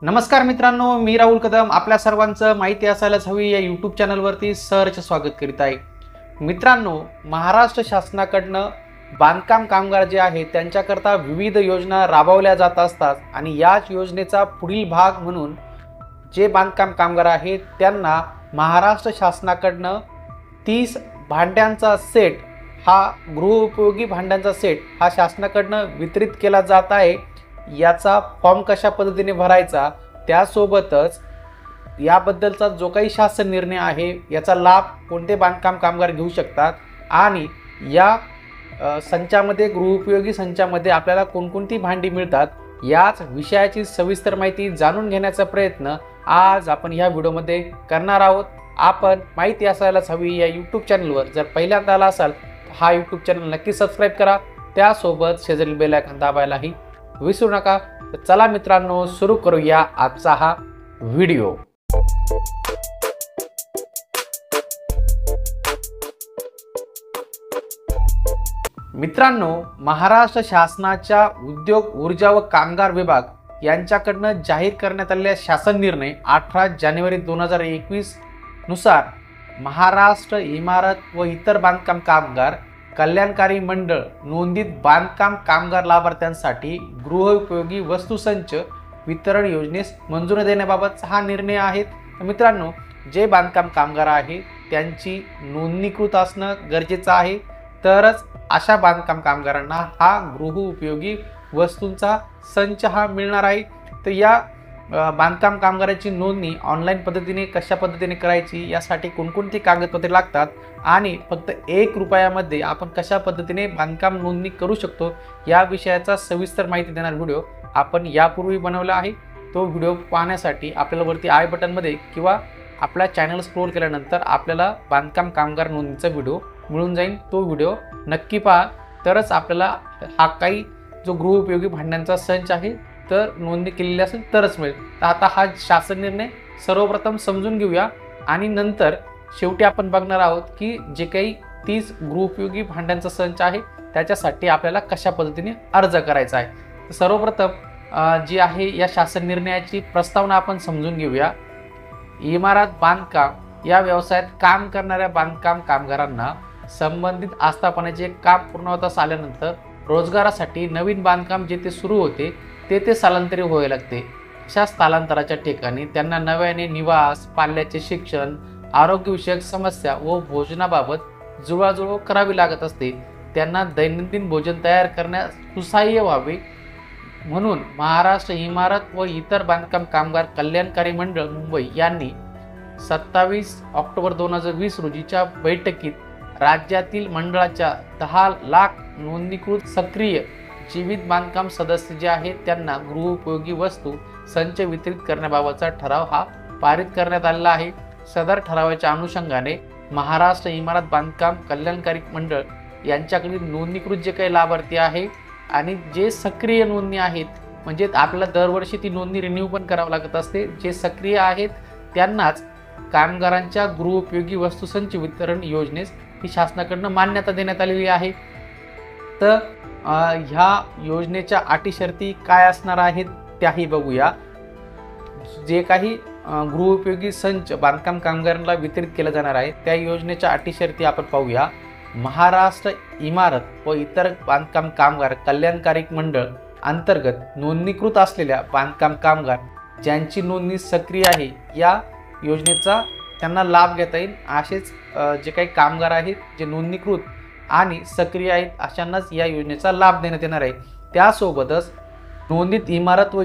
नमस्कार मित्रांनो, मी राहुल कदम आपल्या सर्वांचं माहिती असायलाच हवी या यूट्यूब चॅनलवरती सहर्ष स्वागत करीत आहे। मित्रांनो, महाराष्ट्र शासनाकडनं बांधकाम कामगार जे आहेत त्यांच्याकरता विविध योजना राबवल्या जात असतात आणि याच योजनेचा पुढील भाग म्हणून जे बांधकाम कामगार आहेत त्यांना महाराष्ट्र शासनाकडनं 30 भांड्यांचा सेट हा गृहोपयोगी भांड्यांचा सेट हा शासनाकडनं वितरित केला जात आहे। याचा फॉर्म कशा पद्धतीने भरायचा त्यासोबतच याबद्दलचा जो काही शासन निर्णय आहे याचा लाभ कोणते बांधकाम कामगार घेऊ शकतात आणि या संचामध्ये गृहोपयोगी संचामध्ये आपल्याला कोणकोणती भांडी मिळतात याच विषयाची सविस्तर माहिती जाणून घेण्याचा प्रयत्न आज आपण या व्हिडिओमध्ये करणार आहोत। आपण माहिती असायलाच हवी या यूट्यूब चॅनलवर जर पहिल्यांदा आला असाल तर हा यूट्यूब चॅनल नक्की सबस्क्राईब करा, त्यासोबत शेजारील बेल आयकॉन दाबायलाही विसरू नका। तर चला मित्रांनो, सुरू करूया आजचा हा व्हिडिओ। मित्रांनो, महाराष्ट्र शासनाच्या उद्योग ऊर्जा व कामगार विभाग यांच्याकडनं जाहीर करण्यात आलेल्या शासन निर्णय 18 जानेवारी 2021 नुसार महाराष्ट्र इमारत व इतर बांधकाम कामगार कल्याणकारी मंडळ नोंदीत बांधकाम कामगार लाभार्थ्यांसाठी गृहोपयोगी वस्तुसंच वितरण योजनेस मंजुरी देण्याबाबतचा हा निर्णय आहे। मित्रांनो, जे बांधकाम कामगार आहेत त्यांची नोंदणीकृत असणं गरजेचं आहे, तरच अशा बांधकाम कामगारांना हा गृहोपयोगी वस्तूंचा संच हा मिळणार आहे। तर या बांधकाम कामगाराची नोंदणी ऑनलाईन पद्धतीने कशा पद्धतीने करायची, यासाठी कोणकोणती कागदपत्रे लागतात आणि फक्त 1 रुपयामध्ये आपण कशा पद्धतीने बांधकाम नोंदणी करू शकतो या विषयाचा सविस्तर माहिती देणारा व्हिडिओ आपण यापूर्वी बनवला आहे। तो व्हिडिओ पाहण्यासाठी आपल्याला वरती आय बटनमध्ये किंवा आपल्या चॅनल स्क्रोल केल्यानंतर आपल्याला बांधकाम कामगार नोंदणीचा व्हिडिओ मिळून जाईल। तो व्हिडिओ नक्की पहा, तरच आपल्याला हा काही जो गृहोपयोगी भांड्यांचा संच आहे तर नोंदणी केलेली असेल तरच मिळेल। तर आता हा शासन निर्णय सर्वप्रथम समजून घेऊया आणि नंतर शेवटी आपण बघणार आहोत की जे काही 30 गृहोपयोगी भांड्यांचा संच आहे त्याच्यासाठी आपल्याला कशा पद्धतीने अर्ज करायचा आहे। तर सर्वप्रथम जी आहे या शासन निर्णयाची प्रस्तावना आपण समजून घेऊया। इमारत बांधकाम या व्यवसायात काम करणाऱ्या बांधकाम कामगारांना संबंधित आस्थापनाचे काम पूर्णत्वास आल्यानंतर रोजगारासाठी नवीन बांधकाम जेथे सुरू होते तेथे स्थलांतरित व्हावे लागते। अशा स्थलांतराच्या ठिकाणी त्यांना नव्याने निवास, पाल्याचे शिक्षण, आरोग्यविषयक समस्या व भोजनाबाबत जुळवाजुळव करावी लागत असते। त्यांना दैनंदिन भोजन तयार करण्यास सुसहाय्य व्हावे म्हणून महाराष्ट्र इमारत व इतर बांधकाम कामगार कल्याणकारी मंडळ मुंबई यांनी 27 ऑक्टोबर 2020 रोजीच्या बैठकीत राज्यातील मंडळाच्या 10 लाख नोंदणीकृत सक्रिय जीवित बांधकाम सदस्य जे आहेत त्यांना गृहोपयोगी वस्तू संच वितरित करण्याबाबतचा ठराव हा पारित करण्यात आलेला आहे। सदर ठरावाच्या अनुषंगाने महाराष्ट्र इमारत बांधकाम कल्याणकारी मंडळ यांच्याकडील नोंदणीकृत जे काही लाभार्थी आहे आणि जे सक्रिय नोंदणी आहेत, म्हणजे आपल्याला दरवर्षी ती नोंदणी रिन्यू पण करावं लागत असते, जे सक्रिय आहेत त्यांनाच कामगारांच्या गृहोपयोगी वस्तुसंच वितरण योजनेस ही शासनाकडून मान्यता देण्यात आलेली आहे। तर ह्या योजनेच्या अटी शर्ती काय असणार आहेत त्याही बघूया। जे काही गृहोपयोगी संच बांधकाम कामगारांना वितरित केला जाणार आहे त्या योजनेच्या अटी शर्ती आपण पाहूया। महाराष्ट्र इमारत व इतर बांधकाम कामगार कल्याणकारी मंडळ अंतर्गत नोंदणीकृत असलेल्या बांधकाम कामगार ज्यांची नोंदणी सक्रिय आहे या योजनेचा त्यांना लाभ घेता येईल। असेच जे काही कामगार आहेत जे नोंदणीकृत आणि सक्रिय आहेत अशांनाच या योजनेचा लाभ देण्यात येणार आहे। त्यासोबतच नोंदित इमारत व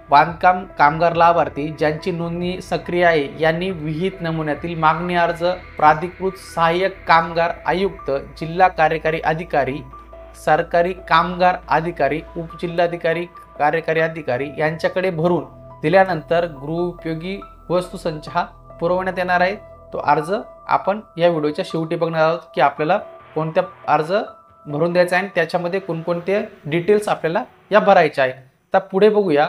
बांधकाम कामगार लाभार्थी ज्यांची नोंदणी सक्रिय आहे यांनी विहित नमुन्यातील मागणी अर्ज प्राधिकृत सहाय्यक कामगार आयुक्त, जिल्हा कार्यकारी अधिकारी, सरकारी कामगार अधिकारी, उपजिल्हाधिकारी, कार्यकारी अधिकारी यांच्याकडे भरून दिल्यानंतर गृहोपयोगी वस्तुसंच हा पुरवण्यात येणार आहे। तो अर्ज आपण या व्हिडिओच्या शेवटी बघणार आहोत की आपल्याला कोणत्या अर्ज भरून द्यायचा आहे आणि त्याच्यामध्ये कोणकोणते डिटेल्स आपल्याला या भरायचे आहे। तर पुढे बघूया।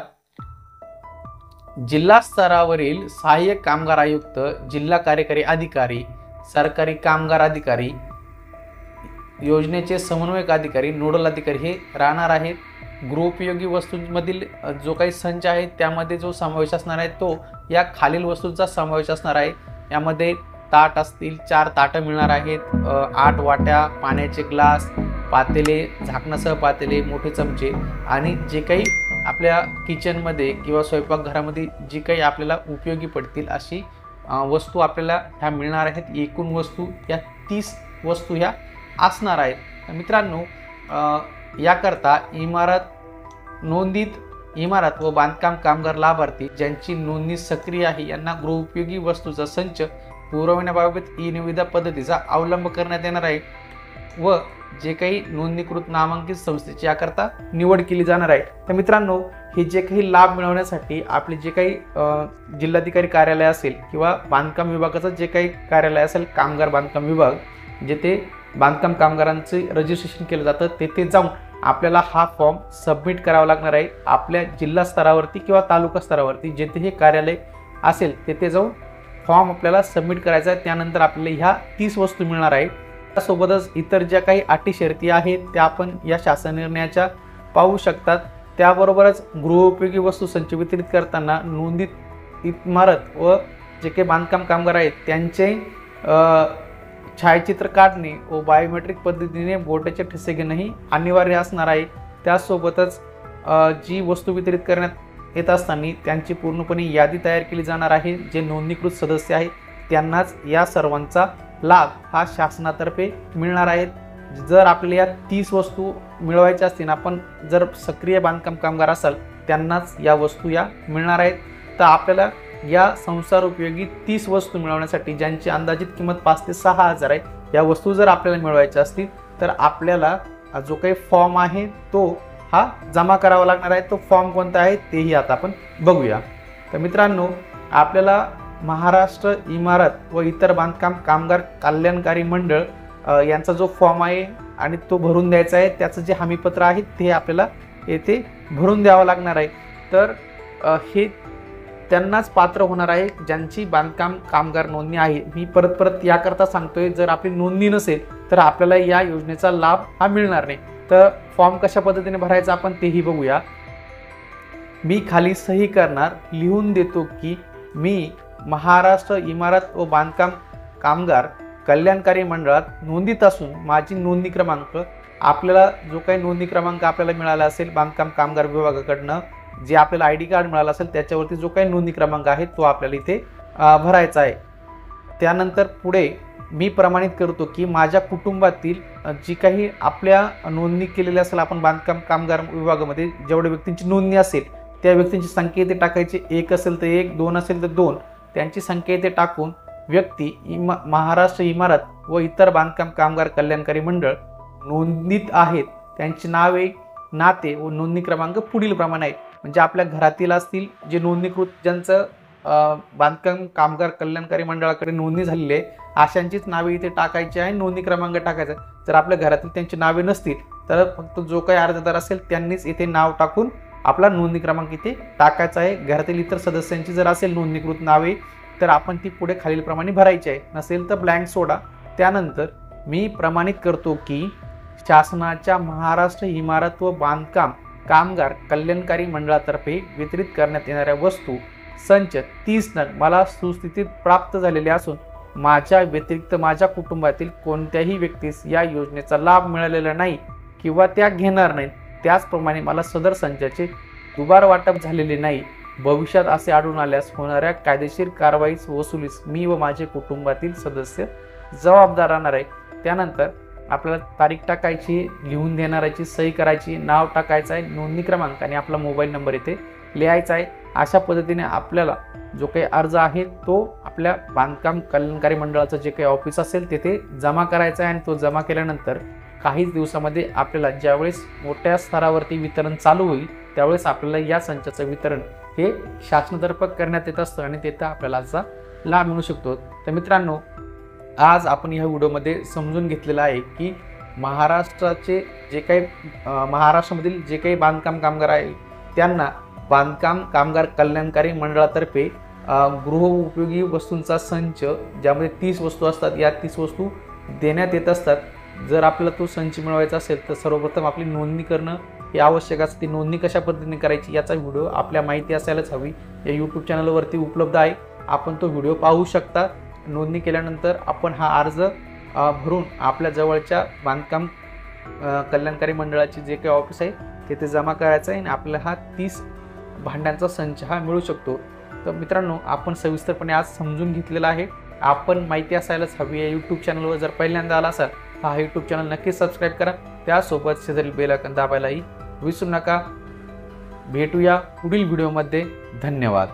जिल्हा स्तरावरील सहाय्यक कामगार आयुक्त, जिल्हा कार्यकारी अधिकारी, सरकारी कामगार अधिकारी, योजनेचे समन्वयक अधिकारी, नोडल अधिकारी हे राहणार आहेत। गृहोपयोगी वस्तूंमधील जो काही संच आहे त्यामध्ये जो समावेश असणार आहे तो या खालील वस्तूंचा समावेश असणार आहे। यामध्ये ताट असतील, 4 ताटं मिळणार आहेत, 8 वाट्या, पाण्याचे ग्लास, पातेले, झाकणासह पातेले, मोठे चमचे आणि जे काही आपल्या किचनमध्ये किंवा स्वयंपाकघरामध्ये जी काही आपल्याला उपयोगी पडतील अशी वस्तू आपल्याला ह्या मिळणार आहेत। एकूण वस्तू या 30 वस्तू ह्या असणार आहेत। तर मित्रांनो, याकरता नोंदित इमारत व बांधकाम कामगार लाभार्थी ज्यांची नोंदणी सक्रिय आहे यांना गृहोपयोगी वस्तूचा संच पुरवण्याबाबत ई-निविदा पद्धतीचा अवलंब करण्यात येणार आहे व जे काही नोंदणीकृत नामांकित संस्थेची याकरता निवड केली जाणार आहे। तर मित्रांनो, हे जे काही लाभ मिळवण्यासाठी आपले जे काही जिल्हाधिकारी कार्यालय असेल किंवा बांधकाम विभागाचं जे काही कार्यालय असेल, कामगार बांधकाम विभाग, जेथे बांधकाम कामगारांचे रजिस्ट्रेशन केलं जातं, तेथे जाऊन आपल्याला हा फॉर्म सबमिट करावा लागणार आहे। आपल्या जिल्हा स्तरावरती किंवा तालुका स्तरावरती जेथे हे कार्यालय असेल तेथे जाऊन फॉर्म आपल्याला सबमिट करायचा आहे। त्यानंतर आपल्याला ह्या 30 वस्तू मिळणार आहे। त्यासोबतच इतर ज्या काही अटी शर्ती आहेत त्या आपण या शासन निर्णयाच्या पाहू शकतात। त्याबरोबरच गृहोपयोगी वस्तू संच वितरित करताना नोंदित इमारत व जे काही बांधकाम कामगार आहेत त्यांचे छायाचित्र काढणे व बायोमेट्रिक पद्धतीने बोटाचे ठसे घेणेही अनिवार्य असणार आहे। त्यासोबतच जी वस्तू वितरित करण्यात येत असताना त्यांची पूर्णपणे यादी तयार केली जाणार आहे। जे नोंदणीकृत सदस्य आहेत त्यांनाच या सर्वांचा लाभ हा शासनातर्फे मिळणार आहे। जर आपल्याला या 30 वस्तू मिळवायच्या असतील, आपण जर सक्रिय बांधकाम कामगार असाल त्यांनाच या वस्तू या मिळणार आहेत। तर आपल्याला या संसार उपयोगी 30 वस्तू मिळवण्यासाठी ज्यांची अंदाजित किंमत 5 ते 6 हजार आहे, या वस्तू जर आपल्याला मिळवायच्या असतील तर आपल्याला जो काही फॉर्म आहे तो हा जमा करावा लागणार आहे। तो फॉर्म कोणता आहे तेही आता आपण बघूया। तर मित्रांनो, आपल्याला महाराष्ट्र इमारत व इतर बांधकाम कामगार कल्याणकारी मंडळ यांचा जो फॉर्म आहे आणि तो भरून द्यायचा आहे, त्याचं जे हमीपत्र आहे ते आपल्याला येथे भरून द्यावं लागणार आहे। तर हे त्यांनाच पात्र होणार आहे ज्यांची बांधकाम कामगार नोंदणी आहे। मी परत याकरता सांगतोय, जर आपली नोंदणी नसेल तर आपल्याला या योजनेचा लाभ हा मिळणार नाही। तर फॉर्म कशा पद्धतीने भरायचा आपण तेही बघूया। मी खाली सही करणार, लिहून देतो की मी महाराष्ट्र इमारत व बांधकाम कामगार कल्याणकारी मंडळात नोंदीत असून माझी नोंदणी क्रमांक, आपल्याला जो काही नोंदणी क्रमांक आपल्याला मिळाला असेल बांधकाम कामगार विभागाकडनं, जे आपल्याला ID कार्ड मिळालं असेल त्याच्यावरती जो काही नोंदणी क्रमांक आहे तो आपल्याला इथे भरायचा आहे। त्यानंतर पुढे मी प्रमाणित करतो की माझ्या कुटुंबातील जी काही आपल्या नोंदणी केलेली असेल, आपण बांधकाम कामगार विभागामध्ये जेवढ्या व्यक्तींची नोंदणी असेल त्या व्यक्तींची संख्या इथे टाकायची। 1 असेल तर 1, 2 असेल तर 2, त्यांची संख्या इथे टाकून व्यक्ती महाराष्ट्र इमारत व इतर बांधकाम कामगार कल्याणकारी मंडळ नोंदणीत आहेत त्यांची नावे, नाते व नोंदणी क्रमांक पुढील प्रमाणे आहेत। म्हणजे आपल्या घरातील असतील जे नोंदणीकृत, ज्यांचं बांधकाम कामगार कल्याणकारी मंडळाकडे नोंदणी झालेली आहे अशांचीच नावे इथे टाकायची आहे, नोंदणी क्रमांक टाकायचा। जर आपल्या घरातील त्यांची नावे नसतील तर फक्त जो काही अर्जदार असेल त्यांनीच इथे नाव टाकून आपला नोंदणी क्रमांक इथे टाकायचा आहे। घरातील इतर सदस्यांची जर असेल नोंदणीकृत नावे तर आपण ती पुढे खालीलप्रमाणे भरायची आहे, नसेल तर ब्लँक सोडा। त्यानंतर मी प्रमाणित करतो की शासनाच्या महाराष्ट्र इमारत व बांधकाम कामगार कल्याणकारी मंडळातर्फे वितरित करण्यात येणाऱ्या वस्तू संच 30 नग मला सुस्थितीत प्राप्त झालेले असून माझ्या व्यतिरिक्त माझ्या कुटुंबातील कोणत्याही व्यक्तीस या योजनेचा लाभ मिळालेला नाही किंवा त्या घेणार नाहीत। त्याचप्रमाणे मला सदर संचाचे दुबार वाटप झालेले नाही। भविष्यात असे आढळून आल्यास होणाऱ्या कायदेशीर कारवाईस वसुलीस मी व माझे कुटुंबातील सदस्य जबाबदार राहणार आहे। त्यानंतर आपल्याला तारीख टाकायची, लिहून देणाऱ्याची सही करायची, नाव टाकायचं आहे, नोंदणी क्रमांक आणि आपला मोबाईल नंबर इथे लिहायचा आहे। अशा पद्धतीने आपल्याला जो काही अर्ज आहे तो आपल्या बांधकाम कल्याणकारी मंडळाचं जे काही ऑफिस असेल तिथे जमा करायचा आहे आणि तो जमा केल्यानंतर काहीच दिवसामध्ये आपल्याला ज्यावेळेस मोठ्या स्तरावरती वितरण चालू होईल त्यावेळेस आपल्याला या संचाचं वितरण हे शासनातर्फे करण्यात येत असतं आणि तिथं आपल्याला याचा लाभ मिळू शकतो। तर मित्रांनो, आज आपण या व्हिडिओमध्ये समजून घेतलेलं आहे की महाराष्ट्राचे जे काही महाराष्ट्रामधील जे काही बांधकाम कामगार आहे त्यांना बांधकाम कामगार कल्याणकारी मंडळातर्फे गृह उपयोगी वस्तूंचा संच, ज्यामध्ये 30 वस्तू असतात, या 30 वस्तू देण्यात येत असतात। जर आपल्याला तो संच मिळवायचा असेल तर सर्वप्रथम आपली नोंदणी करणं हे आवश्यक असते. ती नोंदणी कशा पद्धतीने करायची याचा व्हिडिओ आपल्या माहिती असायलाच हवी या यूट्यूब चॅनलवरती उपलब्ध आहे. आपण तो व्हिडिओ पाहू शकता. नोंदणी केल्यानंतर आपण हा अर्ज भरून आपल्या जवळच्या बांधकाम कल्याणकारी मंडळाचे जे काही ऑफिस आहे तिथे जमा करायचं आहे आणि आपल्याला हा 30 भांड्यांचा संच हा मिळू शकतो. तर मित्रांनो, आपण सविस्तरपणे आज समजून घेतलेला आहे. आपण माहिती असायलाच हवी या यूट्यूब चॅनलवर जर पहिल्यांदा आला असाल हा यूट्यूब चॅनल नक्कीच सबस्क्राईब करा. त्यासोबत शेजारील बेल आयकॉन दाबायलाही विसरू नका. भेटूया पुढील व्हिडिओमध्ये. धन्यवाद.